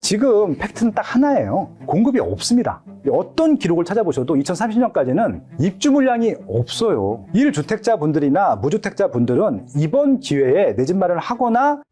지금 팩트는 딱 하나예요. 공급이 없습니다. 어떤 기록을 찾아보셔도 2030년까지는 입주 물량이 없어요. 1주택자 분들이나 무주택자 분들은 이번 기회에 내 집 마련을 하거나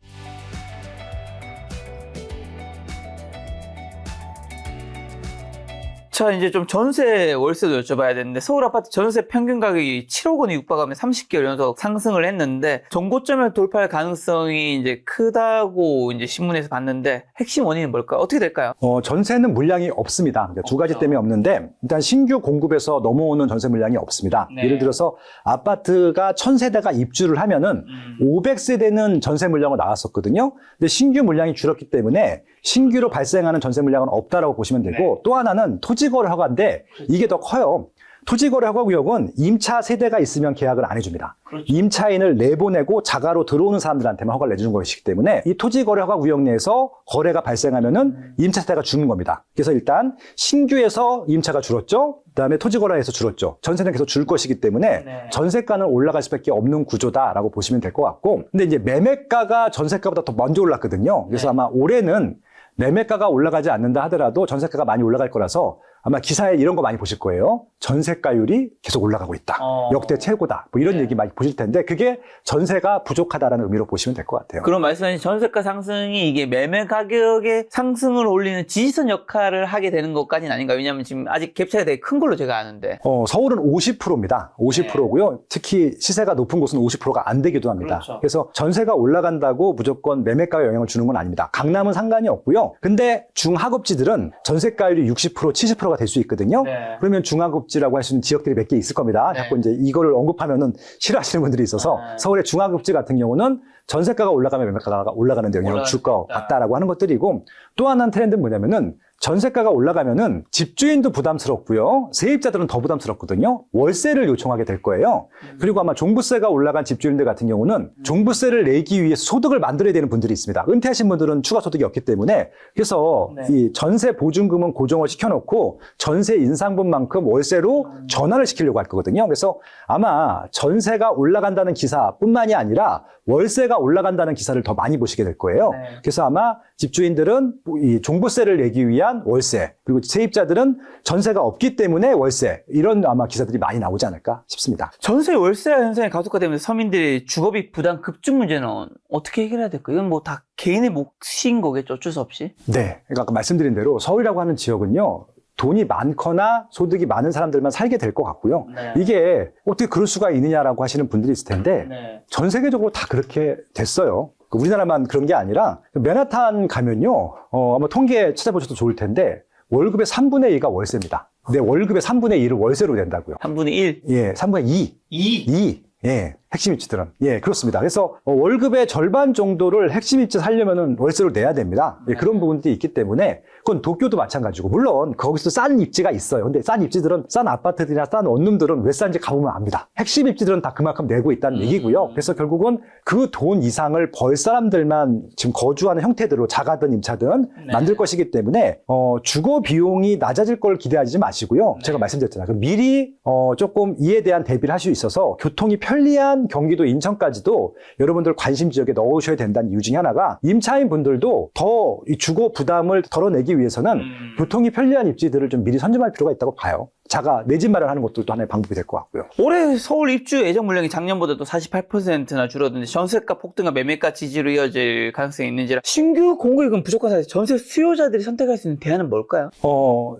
자, 이제 좀 전세 월세도 여쭤봐야 되는데, 서울 아파트 전세 평균 가격이 7억 원이 육박하며 30개월 연속 상승을 했는데, 전고점을 돌파할 가능성이 이제 크다고 이제 신문에서 봤는데, 핵심 원인은 뭘까요? 어떻게 될까요? 전세는 물량이 없습니다. 두 가지 때문에 없는데, 일단 신규 공급에서 넘어오는 전세 물량이 없습니다. 네. 예를 들어서 아파트가 1000세대가 입주를 하면은 500세대는 전세 물량으로 나왔었거든요. 근데 신규 물량이 줄었기 때문에 신규로 발생하는 전세 물량은 없다라고 보시면 되고, 네. 또 하나는 토지거래 허가인데 이게 더 커요. 토지거래 허가 구역은 임차 세대가 있으면 계약을 안 해줍니다. 그렇죠. 임차인을 내보내고 자가로 들어오는 사람들한테만 허가를 내주는 것이기 때문에 이 토지거래 허가 구역 내에서 거래가 발생하면은 임차 세대가 죽는 겁니다. 그래서 일단 신규에서 임차가 줄었죠. 그다음에 토지거래에서 줄었죠. 전세는 계속 줄 것이기 때문에 네. 전세가는 올라갈 수밖에 없는 구조다라고 보시면 될 것 같고, 근데 이제 매매가가 전세가보다 더 먼저 올랐거든요. 그래서 네. 아마 올해는 매매가가 올라가지 않는다 하더라도 전세가가 많이 올라갈 거라서 아마 기사에 이런 거 많이 보실 거예요. 전세가율이 계속 올라가고 있다. 역대 최고다. 뭐 이런 네. 얘기 많이 보실 텐데 그게 전세가 부족하다라는 의미로 보시면 될 것 같아요. 그런 말씀하신 전세가 상승이 이게 매매 가격의 상승을 올리는 지지선 역할을 하게 되는 것까지는 아닌가요? 왜냐하면 지금 아직 갭 차이가 되게 큰 걸로 제가 아는데. 서울은 50%입니다. 50%고요. 특히 시세가 높은 곳은 50%가 안 되기도 합니다. 그렇죠. 그래서 전세가 올라간다고 무조건 매매가에 영향을 주는 건 아닙니다. 강남은 상관이 없고요. 근데 중하급지들은 전세가율이 60%, 70%가 될 수 있거든요. 네. 그러면 중하급지라고 할 수 있는 지역들이 몇 개 있을 겁니다. 네. 자꾸 이제 이거를 언급하면은 싫어하시는 분들이 있어서 서울의 중하급지 같은 경우는 전세가가 올라가면 매매가가 올라가는 데 영향을 줄 것 같다라고 하는 것들이고, 또 하나는 트렌드는 뭐냐면은 전세가가 올라가면은 집주인도 부담스럽고요. 세입자들은 더 부담스럽거든요. 월세를 요청하게 될 거예요. 그리고 아마 종부세가 올라간 집주인들 같은 경우는 종부세를 내기 위해서 소득을 만들어야 되는 분들이 있습니다. 은퇴하신 분들은 추가 소득이 없기 때문에, 그래서 네. 이 전세 보증금은 고정을 시켜놓고 전세 인상분만큼 월세로 전환을 시키려고 할 거거든요. 그래서 아마 전세가 올라간다는 기사뿐만이 아니라 월세가 올라간다는 기사를 더 많이 보시게 될 거예요. 네. 그래서 아마 집주인들은 이 종부세를 내기 위한 월세, 그리고 세입자들은 전세가 없기 때문에 월세, 이런 아마 기사들이 많이 나오지 않을까 싶습니다. 전세 월세화 현상이 가속화되면서 서민들의 주거비 부담 급증 문제는 어떻게 해결해야 될까요? 이건 뭐 다 개인의 몫인 거겠죠, 어쩔 수 없이. 네, 그러니까 아까 말씀드린 대로 서울이라고 하는 지역은요, 돈이 많거나 소득이 많은 사람들만 살게 될 것 같고요. 네. 이게 어떻게 그럴 수가 있느냐라고 하시는 분들이 있을 텐데 네. 전 세계적으로 다 그렇게 됐어요. 우리나라만 그런 게 아니라 맨하탄 가면요, 아마 통계 찾아보셔도 좋을 텐데 월급의 3분의 2가 월세입니다. 내 월급의 3분의 2를 월세로 낸다고요. 3분의 1. 예, 3분의 2. 2. 예, 핵심 입지들은. 예, 그렇습니다. 그래서 월급의 절반 정도를 핵심 입지 살려면은 월세로 내야 됩니다. 예, 그런 부분들이 있기 때문에 그건 도쿄도 마찬가지고, 물론 거기서 싼 입지가 있어요. 근데 싼 입지들은, 싼 아파트들이나 싼 원룸들은 왜 싼지 가보면 압니다. 핵심 입지들은 다 그만큼 내고 있다는 얘기고요. 그래서 결국은 그 돈 이상을 벌 사람들만 지금 거주하는 형태대로 자가든 임차든 네. 만들 것이기 때문에 주거 비용이 낮아질 걸 기대하지 마시고요. 제가 말씀드렸잖아요. 미리 조금 이에 대한 대비를 할 수 있어서 교통이 편리한 경기도 인천까지도 여러분들 관심 지역에 넣으셔야 된다는 이유 중에 하나가, 임차인 분들도 더 이 주거 부담을 덜어내기 위해서는 교통이 편리한 입지들을 좀 미리 선점할 필요가 있다고 봐요. 자가 내 집 마련하는 것도 또 하나의 방법이 될 것 같고요. 올해 서울 입주 예정 물량이 작년보다도 48%나 줄었는데 전세가 폭등과 매매가 지지로 이어질 가능성이 있는지라, 신규 공급이 그럼 부족한 사회 전세 수요자들이 선택할 수 있는 대안은 뭘까요?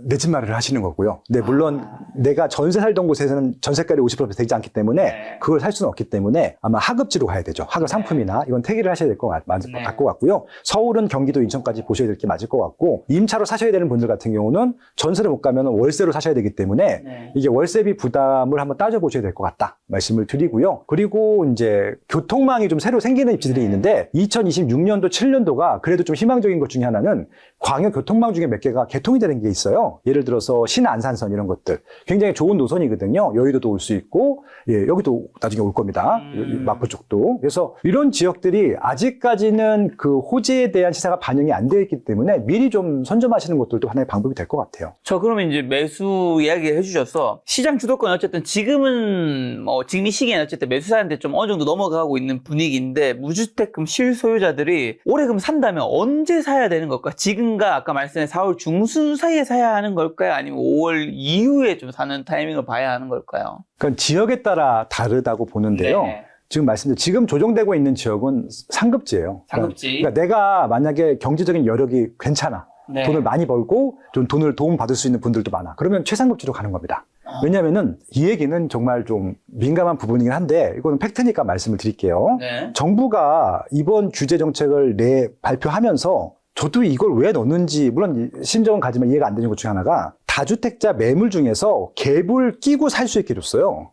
내 집 마련을 하시는 거고요. 네, 물론 내가 전세 살던 곳에서는 전세가율이 50% 되지 않기 때문에 네. 그걸 살 수는 없기 때문에 아마 하급지로 가야 되죠. 하급 상품이나 이건 태기를 하셔야 될 것 네. 같고요. 서울은 경기도 인천까지 보셔야 될 게 맞을 것 같고, 임차로 사셔야 되는 분들 같은 경우는 전세를 못 가면 월세로 사셔야 되기 때문에 네. 이게 월세비 부담을 한번 따져보셔야 될 것 같다 말씀을 드리고요. 그리고 이제 교통망이 좀 새로 생기는 입지들이 있는데 2026년도, 7년도가 그래도 좀 희망적인 것 중에 하나는 광역 교통망 중에 몇 개가 개통이 되는 게 있어요. 예를 들어서 신안산선 이런 것들 굉장히 좋은 노선이거든요. 여의도도 올 수 있고, 예, 여기도 나중에 올 겁니다. 마포 쪽도. 그래서 이런 지역들이 아직까지는 그 호재에 대한 시세가 반영이 안 되어 있기 때문에 미리 좀 선점하시는 것들도 하나의 방법이 될 것 같아요. 저 그러면 이제 매수 이야기 이야기를 해주셔서 시장 주도권 어쨌든 지금은 지금 이 시기에는 어쨌든 매수사한테 좀 어느 정도 넘어가고 있는 분위기인데 무주택금 실소유자들이 올해금 산다면 언제 사야 되는 걸까? 지금과 아까 말씀한 4월 중순 사이에 사야 하는 걸까요? 아니면 5월 이후에 좀 사는 타이밍을 봐야 하는 걸까요? 그러니까 지역에 따라 다르다고 보는데요. 네. 지금 조정되고 있는 지역은 상급지예요. 상급지. 그러니까 내가 만약에 경제적인 여력이 괜찮아. 네. 돈을 많이 벌고 좀 돈을 도움받을 수 있는 분들도 많아. 그러면 최상급지로 가는 겁니다. 왜냐면은 이 얘기는 정말 좀 민감한 부분이긴 한데 이거는 팩트니까 말씀을 드릴게요. 네. 정부가 이번 규제 정책을 발표하면서 저도 이걸 왜 넣는지 물론 심정은 가지만 이해가 안 되는 것 중에 하나가 다주택자 매물 중에서 갭을 끼고 살 수 있게 해줬어요.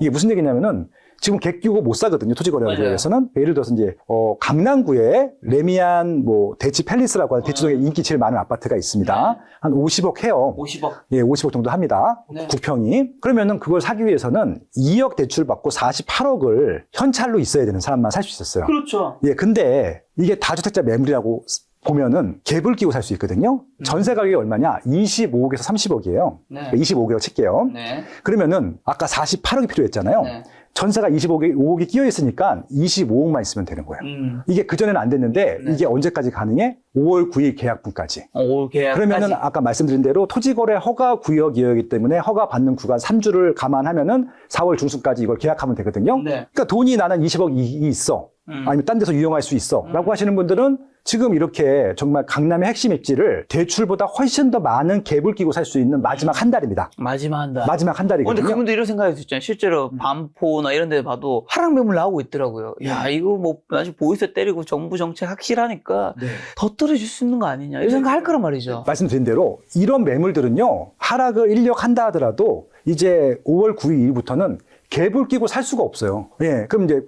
이게 무슨 얘기냐면은 지금 갭 끼고 못 사거든요. 토지거래위원회에서는. 예를 들어서 이제 강남구에 레미안 대치 팰리스라고 하는 대치동에 인기 제일 많은 아파트가 있습니다. 네. 한 50억 해요. 50억. 예, 50억 정도 합니다. 네. 9평이. 그러면은 그걸 사기 위해서는 2억 대출 받고 48억을 현찰로 있어야 되는 사람만 살 수 있었어요. 그렇죠. 예, 근데 이게 다주택자 매물이라고 보면은 갭을 끼고 살 수 있거든요. 전세 가격이 얼마냐? 25억에서 30억이에요. 네. 25억이라고 칠게요. 네. 그러면은 아까 48억이 필요했잖아요. 네. 전세가 25억이 끼어 있으니까 25억만 있으면 되는 거예요. 이게 그전에는 안 됐는데 네. 이게 언제까지 가능해? 5월 9일 계약분까지. 올 계약까지. 그러면은 아까 말씀드린 대로 토지거래 허가 구역이기 때문에 허가 받는 구간 3주를 감안하면은 4월 중순까지 이걸 계약하면 되거든요. 네. 그러니까 돈이 나는 20억이 있어. 아니면 딴 데서 유용할 수 있어. 라고 하시는 분들은 지금 이렇게 정말 강남의 핵심 입지를 대출보다 훨씬 더 많은 갭을 끼고 살 수 있는 마지막 한 달입니다. 마지막 한 달. 마지막 한 달이거든요. 근데 그분도 이런 생각할 수 있잖아요. 실제로 반포나 이런 데 봐도 하락 매물 나오고 있더라고요. 야, 이거 나중에 보이스 때리고 정부 정책 확실하니까 더 떨어질 수 있는 거 아니냐. 이런 생각 할 거란 말이죠. 말씀드린 대로 이런 매물들은요. 하락을 인력한다 하더라도 이제 5월 9일 이후부터는 갭을 끼고 살 수가 없어요. 예, 그럼 이제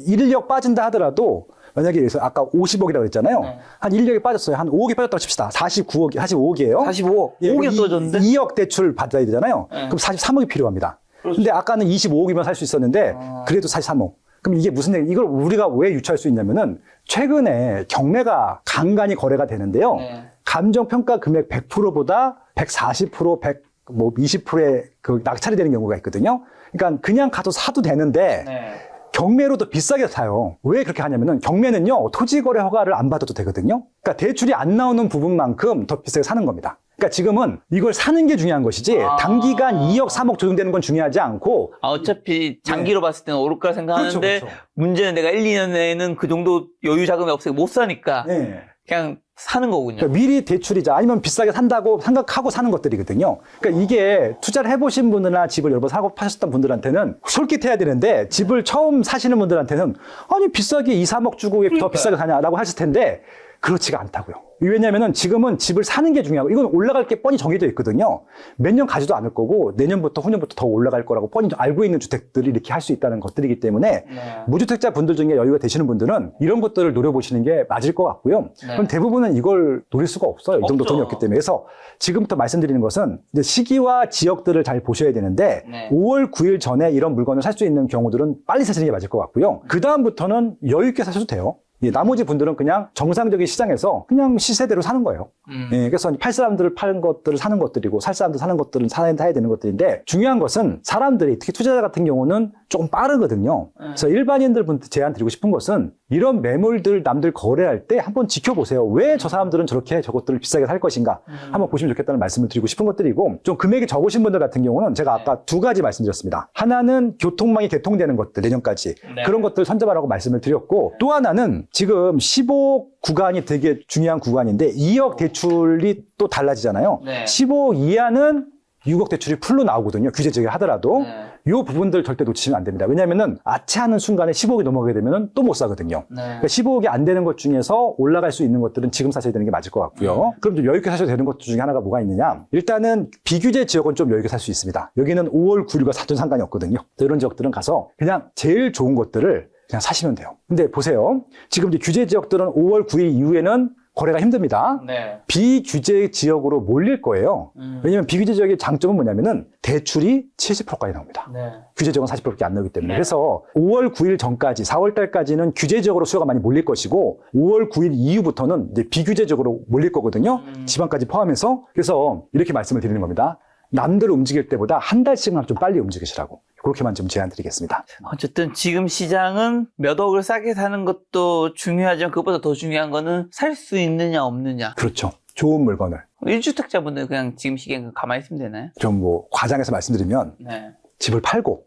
인력 빠진다 하더라도 만약에 그래서 아까 50억이라고 그랬잖아요. 네. 한 1억이 빠졌어요. 한 5억이 빠졌다고 칩시다. 45억이에요. 45억. 예, 5억이 떨어졌는데? 2억 대출 받아야 되잖아요. 네. 그럼 43억이 필요합니다. 그렇죠. 근데 아까는 25억이면 살 수 있었는데 그래도 43억. 그럼 이게 무슨 얘기? 이걸 우리가 왜 유추할 수 있냐면은 최근에 경매가 간간히 거래가 되는데요. 네. 감정평가 금액 100%보다 140%, 20%의 그 낙찰이 되는 경우가 있거든요. 그러니까 그냥 가서 사도 되는데 네. 경매로 더 비싸게 사요. 왜 그렇게 하냐면은 경매는요, 토지거래 허가를 안 받아도 되거든요. 그러니까 대출이 안 나오는 부분만큼 더 비싸게 사는 겁니다. 그러니까 지금은 이걸 사는 게 중요한 것이지 단기간 2억, 3억 조정되는 건 중요하지 않고 어차피 장기로 봤을 때는 오를 거라 생각하는데 그렇죠, 그렇죠. 문제는 내가 1, 2년 내에는 그 정도 여유 자금이 없으니까 못 사니까 네. 그냥 사는 거군요. 그러니까 미리 대출이자 아니면 비싸게 산다고 생각하고 사는 것들이거든요. 그러니까 이게 투자를 해보신 분이나 집을 여러 번 사고 파셨던 분들한테는 솔깃해야 되는데 집을 처음 사시는 분들한테는 아니 비싸게 2, 3억 주고 왜 더 비싸게 사냐라고 하실 텐데 그렇지가 않다고요. 왜냐면은 지금은 집을 사는 게 중요하고 이건 올라갈 게 뻔히 정해져 있거든요. 몇 년 가지도 않을 거고 내년부터 후년부터 더 올라갈 거라고 뻔히 알고 있는 주택들이 이렇게 할 수 있다는 것들이기 때문에 네. 무주택자 분들 중에 여유가 되시는 분들은 이런 것들을 노려보시는 게 맞을 것 같고요. 네. 그럼 대부분은 이걸 노릴 수가 없어요. 이 정도 없죠. 돈이 없기 때문에. 그래서 지금부터 말씀드리는 것은 이제 시기와 지역들을 잘 보셔야 되는데 네. 5월 9일 전에 이런 물건을 살 수 있는 경우들은 빨리 사시는 게 맞을 것 같고요. 그 다음부터는 여유 있게 사셔도 돼요. 예, 나머지 분들은 그냥 정상적인 시장에서 그냥 시세대로 사는 거예요. 예, 그래서 팔 사람들을 파는 것들을 사는 것들이고 살 사람들 사는 것들은 사야 되는 것들인데 중요한 것은 사람들이 특히 투자자 같은 경우는 조금 빠르거든요. 그래서 일반인들 분들 제안 드리고 싶은 것은 이런 매물들 남들 거래할 때 한번 지켜보세요. 왜 저 사람들은 저렇게 저것들을 비싸게 살 것인가 한번 보시면 좋겠다는 말씀을 드리고 싶은 것들이고 좀 금액이 적으신 분들 같은 경우는 제가 아까 두 가지 말씀드렸습니다. 하나는 교통망이 개통되는 것들 내년까지 네. 그런 것들 선점하라고 말씀을 드렸고 또 하나는 지금 15억 구간이 되게 중요한 구간인데 2억 대출이 또 달라지잖아요. 네. 15억 이하는 6억 대출이 풀로 나오거든요. 규제 제외 하더라도. 네. 이 부분들 절대 놓치시면 안 됩니다. 왜냐하면 아차하는 순간에 15억이 넘어가게 되면 또 못 사거든요. 네. 그러니까 15억이 안 되는 것 중에서 올라갈 수 있는 것들은 지금 사셔야 되는 게 맞을 것 같고요. 그럼 좀 여유 있게 사셔도 되는 것 중에 하나가 뭐가 있느냐. 일단은 비규제 지역은 좀 여유 있게 살 수 있습니다. 여기는 5월 9일과 사전 상관이 없거든요. 이런 지역들은 가서 그냥 제일 좋은 것들을 그냥 사시면 돼요. 근데 보세요. 지금 이제 규제 지역들은 5월 9일 이후에는 거래가 힘듭니다. 네. 비규제 지역으로 몰릴 거예요. 왜냐하면 비규제 지역의 장점은 뭐냐면은 대출이 70%까지 나옵니다. 네. 규제 지역은 40%밖에 안 나오기 때문에. 네. 그래서 5월 9일 전까지 4월 달까지는 규제 지역으로 수요가 많이 몰릴 것이고 5월 9일 이후부터는 이제 비규제 지역으로 몰릴 거거든요. 지방까지 포함해서. 그래서 이렇게 말씀을 드리는 겁니다. 남들 움직일 때보다 한 달씩만 좀 빨리 움직이시라고. 그렇게만 좀 제안 드리겠습니다. 어쨌든 지금 시장은 몇 억을 싸게 사는 것도 중요하지만 그것보다 더 중요한 거는 살 수 있느냐 없느냐. 그렇죠. 좋은 물건을. 1주택자분들 그냥 지금 시기엔 가만히 있으면 되나요? 좀 뭐 과장해서 말씀드리면 네. 집을 팔고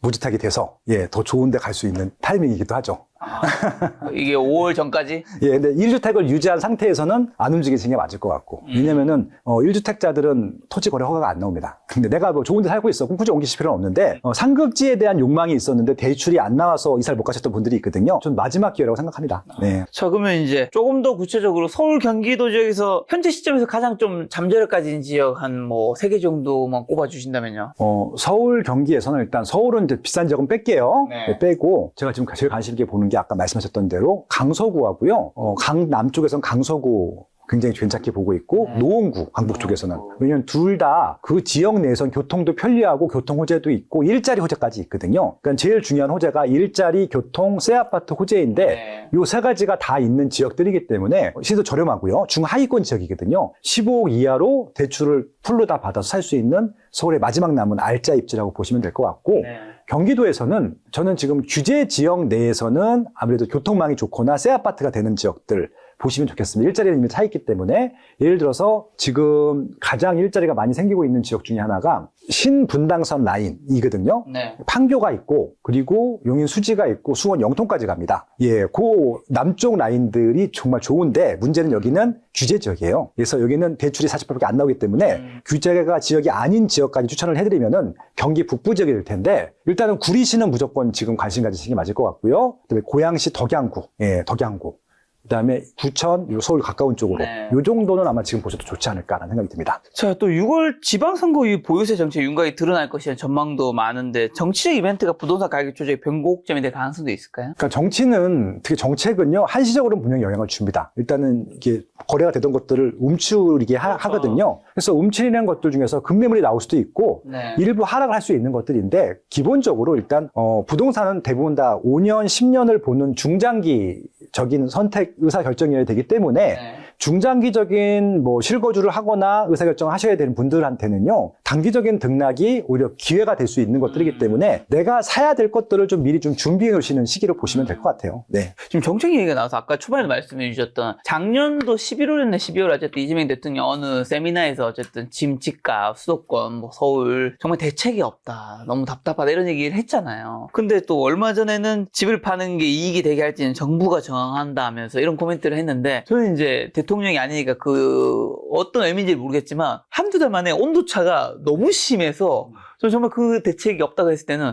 무주택이 돼서 더 좋은 데 갈 수 있는 타이밍이기도 하죠. 이게 5월 전까지? 예, 근데 1주택을 유지한 상태에서는 안 움직이시는 게 맞을 것 같고. 왜냐면은, 1주택자들은 토지 거래 허가가 안 나옵니다. 근데 내가 뭐 좋은 데 살고 있어. 굳이 옮기실 필요는 없는데, 상급지에 대한 욕망이 있었는데 대출이 안 나와서 이사를 못 가셨던 분들이 있거든요. 좀 마지막 기회라고 생각합니다. 네. 자, 그러면 이제 조금 더 구체적으로 서울 경기도 지역에서 현재 시점에서 가장 좀 잠재력가진 지역 한 뭐 3개 정도만 꼽아주신다면요? 서울 경기에서는 일단 서울은 이제 비싼 지역은 뺄게요. 네. 네, 빼고, 제가 지금 제일 관심 있게 보는 게 아까 말씀하셨던 대로 강서구하고요. 강남쪽에서는 강서구 굉장히 괜찮게 보고 있고 노원구 강북 쪽에서는 왜냐하면 둘 다 그 지역 내에선 교통도 편리하고 교통 호재도 있고 일자리 호재까지 있거든요. 그러니까 제일 중요한 호재가 일자리, 교통, 새 아파트 호재인데 요 세 가지가 다 있는 지역들이기 때문에 시세도 저렴하고요. 중하위권 지역이거든요. 15억 이하로 대출을 풀로 다 받아서 살 수 있는 서울의 마지막 남은 알짜 입지라고 보시면 될 것 같고 경기도에서는 저는 지금 규제 지역 내에서는 아무래도 교통망이 좋거나 새 아파트가 되는 지역들 보시면 좋겠습니다. 일자리는 이미 차 있기 때문에 예를 들어서 지금 가장 일자리가 많이 생기고 있는 지역 중에 하나가 신분당선 라인이거든요. 네. 판교가 있고 그리고 용인 수지가 있고 수원 영통까지 갑니다. 예, 그 남쪽 라인들이 정말 좋은데 문제는 여기는 규제 지역이에요. 그래서 여기는 대출이 40%밖에 안 나오기 때문에 규제가 지역이 아닌 지역까지 추천을 해드리면은 경기 북부 지역이 될 텐데 일단은 구리시는 무조건 지금 관심 가지시는 게 맞을 것 같고요. 그다음에 고양시 덕양구, 덕양구. 그다음에 부천, 서울 가까운 쪽으로 이 정도는 아마 지금 보셔도 좋지 않을까라는 생각이 듭니다. 자, 또 6월 지방선거 이 보유세 정책 윤곽이 드러날 것이라는 전망도 많은데 정치적 이벤트가 부동산 가격 조작의 변곡점이 될 가능성도 있을까요? 그러니까 정치는 특히 정책은요 한시적으로는 분명히 영향을 줍니다. 일단은 이게 거래가 되던 것들을 움츠리게 하거든요. 그래서 움츠리는 것들 중에서 급매물이 나올 수도 있고 일부 하락을 할 수 있는 것들인데 기본적으로 일단 부동산은 대부분 다 5년, 10년을 보는 중장기적인 선택 의사결정이어야 되기 때문에 중장기적인 뭐 실거주를 하거나 의사결정을 하셔야 되는 분들한테는요 단기적인 등락이 오히려 기회가 될 수 있는 것들이기 때문에 내가 사야 될 것들을 좀 미리 좀 준비해 놓으시는 시기로 보시면 될 것 같아요. 네. 지금 정책 얘기가 나와서 아까 초반에 말씀해 주셨던 작년도 11월이나 12월 어쨌든 이재명 대통령 어느 세미나에서 어쨌든 집값, 수도권, 뭐 서울 정말 대책이 없다. 너무 답답하다 이런 얘기를 했잖아요. 근데 또 얼마 전에는 집을 파는 게 이익이 되게 할지는 정부가 정한다 하면서 이런 코멘트를 했는데 저는 이제 대통령이 아니니까 그 어떤 의미인지 모르겠지만 한두 달 만에 온도차가 너무 심해서 저는 정말 그 대책이 없다고 했을 때는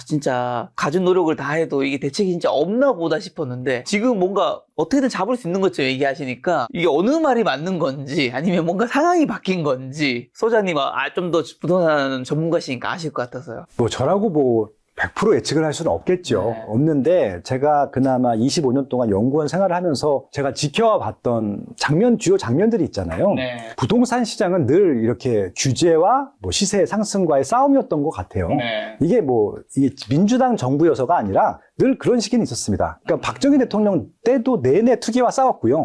진짜 가진 노력을 다 해도 이게 대책이 진짜 없나 보다 싶었는데 지금 뭔가 어떻게든 잡을 수 있는 것처럼 얘기하시니까 이게 어느 말이 맞는 건지 아니면 뭔가 상황이 바뀐 건지 소장님 좀 더 부동산 전문가시니까 아실 것 같아서요. 뭐 저라고 뭐 100% 예측을 할 수는 없겠죠. 없는데 제가 그나마 25년 동안 연구원 생활을 하면서 제가 지켜와 봤던 주요 장면들이 있잖아요. 부동산 시장은 늘 이렇게 규제와 뭐 시세 상승과의 싸움이었던 것 같아요. 이게 민주당 정부여서가 아니라 늘 그런 시기는 있었습니다. 그러니까 박정희 대통령 때도 내내 투기와 싸웠고요.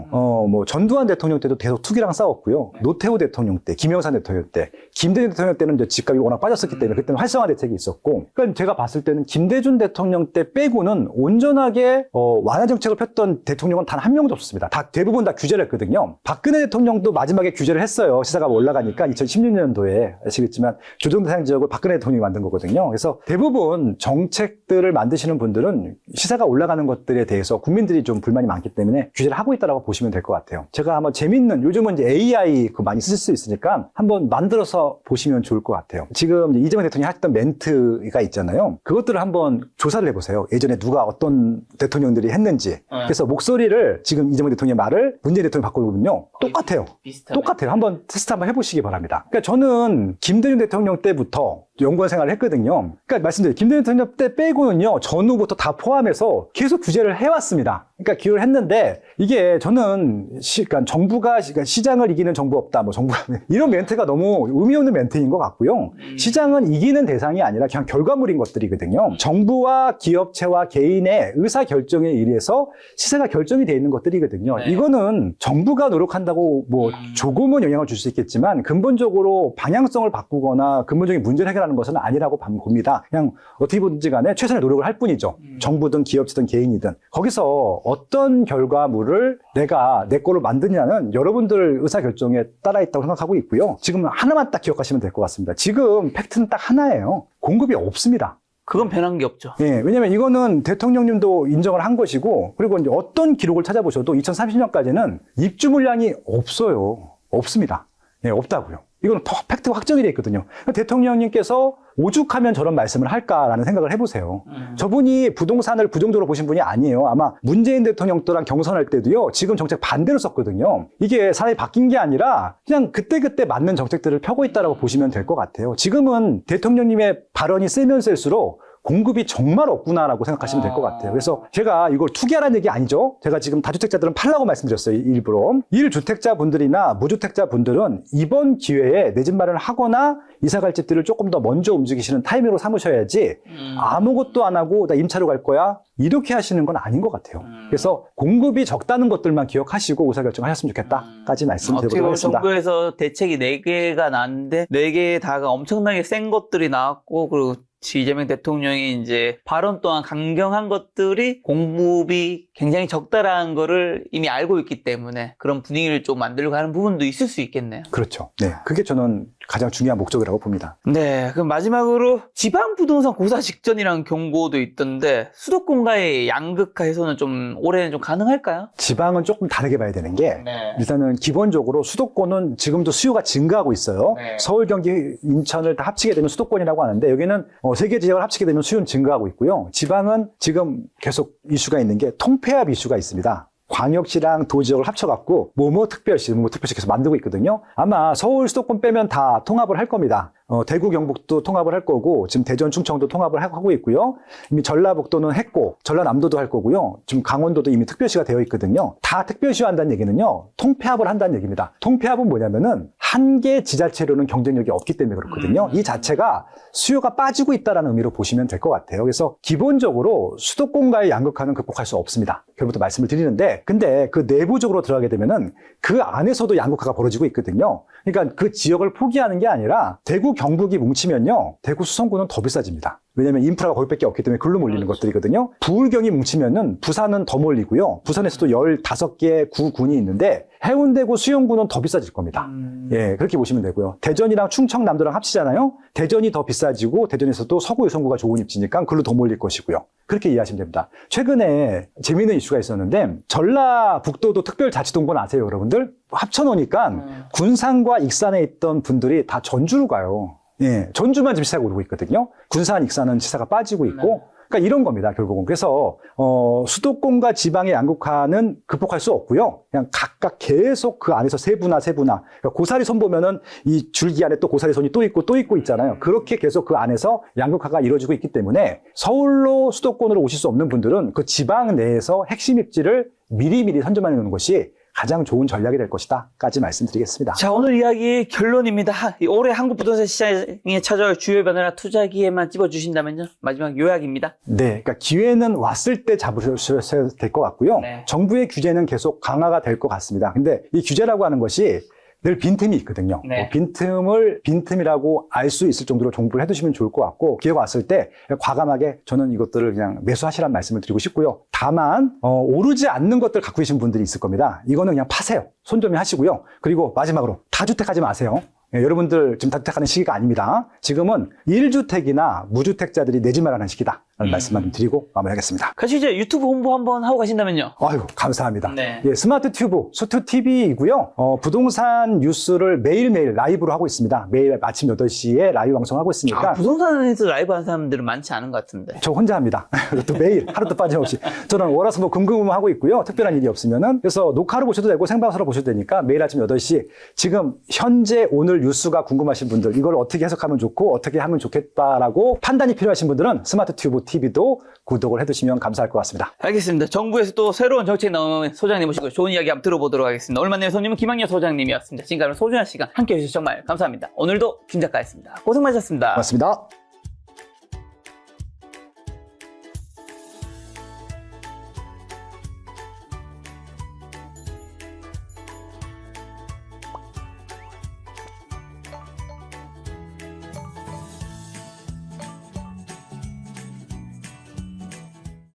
뭐 전두환 대통령 때도 계속 투기랑 싸웠고요. 노태우 대통령 때, 김영삼 대통령 때, 김대중 대통령 때는 이제 집값이 워낙 빠졌었기 때문에 그때는 활성화 대책이 있었고, 그러니까 제가 봤을 때는 김대중 대통령 때 빼고는 온전하게 완화 정책을 폈던 대통령은 단 한 명도 없었습니다. 대부분 다 규제를 했거든요. 박근혜 대통령도 마지막에 규제를 했어요. 시세가 올라가니까 2016년도에 아시겠지만 조정대상 지역을 박근혜 대통령이 만든 거거든요. 그래서 대부분 정책들을 만드시는 분들은 시세가 올라가는 것들에 대해서 국민들이 좀 불만이 많기 때문에 규제를 하고 있다고 보시면 될 것 같아요. 제가 한번 재밌는, 요즘은 이제 AI 많이 쓰실 수 있으니까 한번 만들어서 보시면 좋을 것 같아요. 지금 이재명 대통령이 했던 멘트가 있잖아요. 그것들을 한번 조사를 해보세요. 예전에 누가 어떤 대통령들이 했는지. 그래서 목소리를 지금 이재명 대통령의 말을 문재인 대통령이 바꾸거든요. 똑같아요. 똑같아요. 한번 테스트 한번 해보시기 바랍니다. 그러니까 저는 김대중 대통령 때부터 연구원 생활을 했거든요. 그러니까 말씀드려요. 김대중 대통령 때 빼고는요, 전후부터 다 포함해서 계속 규제를 해왔습니다. 그러니까 기여를 했는데 이게 저는 그러니까 정부가 그러니까 시장을 이기는 정부 없다. 뭐 정부 이런 멘트가 너무 의미 없는 멘트인 것 같고요. 시장은 이기는 대상이 아니라 그냥 결과물인 것들이거든요. 정부와 기업체와 개인의 의사 결정에 의해서 시세가 결정이 돼 있는 것들이거든요. 네. 이거는 정부가 노력한다고 뭐 조금은 영향을 줄 수 있겠지만 근본적으로 방향성을 바꾸거나 근본적인 문제를 해결하는 것은 아니라고 봅니다. 그냥 어떻게 보든지 간에 최선의 노력을 할 뿐이죠. 정부든 기업체든 개인이든. 거기서 어떤 결과물을 내가 내 거로 만드냐는 여러분들 의사결정에 따라 있다고 생각하고 있고요. 지금 하나만 딱 기억하시면 될 것 같습니다. 지금 팩트는 딱 하나예요. 공급이 없습니다. 그건 변한 게 없죠. 예, 왜냐면 이거는 대통령님도 인정을 한 것이고, 그리고 이제 어떤 기록을 찾아보셔도 2030년까지는 입주 물량이 없어요. 없습니다. 예, 없다고요. 이건 팩트가 확정이 돼 있거든요. 대통령님께서 오죽하면 저런 말씀을 할까라는 생각을 해보세요. 저분이 부동산을 부정적으로 보신 분이 아니에요. 아마 문재인 대통령 또랑 경선할 때도요, 지금 정책 반대로 썼거든요. 이게 사람이 바뀐 게 아니라 그냥 그때그때 맞는 정책들을 펴고 있다고 보시면 될 것 같아요. 지금은 대통령님의 발언이 세면 셀수록 공급이 정말 없구나라고 생각하시면 될 것 같아요. 그래서 제가 이걸 투기하라는 얘기 아니죠. 제가 지금 다주택자들은 팔라고 말씀드렸어요. 일부러. 1주택자 분들이나 무주택자 분들은 이번 기회에 내 집 마련을 하거나 이사갈 집들을 조금 더 먼저 움직이시는 타이밍으로 삼으셔야지 아무것도 안 하고 나 임차로 갈 거야 이렇게 하시는 건 아닌 것 같아요. 그래서 공급이 적다는 것들만 기억하시고 의사결정하셨으면 좋겠다까지 말씀드리도록 하겠습니다. 정부에서 대책이 4개가 나왔는데 4개 다가 엄청나게 센 것들이 나왔고 그리고 이재명 대통령이 이제 발언 또한 강경한 것들이 공급이 굉장히 적다라는 거를 이미 알고 있기 때문에 그런 분위기를 좀 만들려고 하는 부분도 있을 수 있겠네요. 그렇죠. 네, 그게 저는 가장 중요한 목적이라고 봅니다. 네, 그럼 마지막으로 지방 부동산 고사 직전이라는 경고도 있던데 수도권과의 양극화 해소는 좀 올해는 좀 가능할까요? 지방은 조금 다르게 봐야 되는 게 네. 일단은 기본적으로 수도권은 지금도 수요가 증가하고 있어요. 네. 서울, 경기, 인천을 다 합치게 되면 수도권이라고 하는데 여기는 세 개 지역을 합치게 되면 수요는 증가하고 있고요. 지방은 지금 계속 이슈가 있는 게 통폐합 이슈가 있습니다. 광역시랑 도지역을 합쳐갖고 특별시 계속 만들고 있거든요. 아마 서울, 수도권 빼면 다 통합을 할 겁니다. 대구, 경북도 통합을 할 거고 지금 대전, 충청도 통합을 하고 있고요. 이미 전라북도는 했고 전라남도도 할 거고요. 지금 강원도도 이미 특별시가 되어 있거든요. 다 특별시화 한다는 얘기는요. 통폐합을 한다는 얘기입니다. 통폐합은 뭐냐면은 한 개 지자체로는 경쟁력이 없기 때문에 그렇거든요. 이 자체가 수요가 빠지고 있다는 의미로 보시면 될 것 같아요. 그래서 기본적으로 수도권과의 양극화는 극복할 수 없습니다. 결국부터 말씀을 드리는데 근데 그 내부적으로 들어가게 되면은 그 안에서도 양극화가 벌어지고 있거든요. 그러니까 그 지역을 포기하는 게 아니라 대구, 경북이 뭉치면요. 대구, 수성구는 더 비싸집니다. 왜냐하면 인프라가 거기밖에 없기 때문에 글로 몰리는 것들이거든요. 부울경이 뭉치면은 부산은 더 몰리고요. 부산에서도 15개 구군이 있는데 해운대구, 수영구는 더 비싸질 겁니다. 예, 그렇게 보시면 되고요. 대전이랑 충청, 남도랑 합치잖아요. 대전이 더 비싸지고 대전에서도 서구, 여성구가 좋은 입지니까 글로 더 몰릴 것이고요. 그렇게 이해하시면 됩니다. 최근에 재미있는 이슈가 있었는데 전라북도도 특별자치동본 아세요, 여러분들? 합쳐놓으니까 군산과 익산에 있던 분들이 다 전주로 가요. 예, 전주만 지금 시세가 오르고 있거든요. 군산, 익산은 시세가 빠지고 있고, 그러니까 이런 겁니다, 결국은. 그래서 수도권과 지방의 양극화는 극복할 수 없고요. 그냥 각각 계속 그 안에서 세분화. 그러니까 고사리 손 보면은 이 줄기 안에 또 고사리 손이 또 있고 있잖아요. 그렇게 계속 그 안에서 양극화가 이루어지고 있기 때문에 서울로 수도권으로 오실 수 없는 분들은 그 지방 내에서 핵심 입지를 미리미리 선점해 놓는 것이 가장 좋은 전략이 될 것이다까지 말씀드리겠습니다. 자, 오늘 이야기 결론입니다. 올해 한국 부동산 시장에 찾아올 주요 변화나 투자 기회만 찝어주신다면요. 마지막 요약입니다. 네, 그러니까 기회는 왔을 때 잡으셔야 될 것 같고요. 네. 정부의 규제는 계속 강화가 될 것 같습니다. 근데 이 규제라고 하는 것이 늘 빈틈이 있거든요. 네. 빈틈이라고 알 수 있을 정도로 정부를 해두시면 좋을 것 같고 기회가 왔을 때 과감하게 저는 이것들을 그냥 매수하시라는 말씀을 드리고 싶고요. 다만 오르지 않는 것들 갖고 계신 분들이 있을 겁니다. 이거는 그냥 파세요. 손점이 하시고요. 그리고 마지막으로 다주택하지 마세요. 예, 여러분들 지금 다주택하는 시기가 아닙니다. 지금은 1주택이나 무주택자들이 내 집 마련하는 시기다. 라는 말씀만 좀 드리고 마무리하겠습니다. 같이 이제 유튜브 홍보 한번 하고 가신다면요. 아유, 감사합니다. 네. 예, 스마트 튜브, 수트 TV이고요. 부동산 뉴스를 매일매일 라이브로 하고 있습니다. 매일 아침 8시에 라이브 방송하고 있으니까. 부동산에서 라이브 하는 사람들은 많지 않은 것 같은데. 저 혼자 합니다. 또 매일 하루도 빠짐없이. 저는 월화수목 금금 하고 있고요. 특별한 일이 없으면은. 그래서 녹화로 보셔도 되고 생방송으로 보셔도 되니까 매일 아침 8시 지금 현재 오늘 뉴스가 궁금하신 분들 이걸 어떻게 해석하면 좋고 어떻게 하면 좋겠다라고 판단이 필요하신 분들은 스마트 튜브 TV도 구독을 해두시면 감사할 것 같습니다. 알겠습니다. 정부에서 또 새로운 정책이 나오면 소장님 모시고 좋은 이야기 한번 들어보도록 하겠습니다. 오늘 만난 손님은 김학년 소장님이었습니다. 지금까지 소중한 시간 함께해 주셔서 정말 감사합니다. 오늘도 김 작가였습니다. 고생 많으셨습니다. 고맙습니다.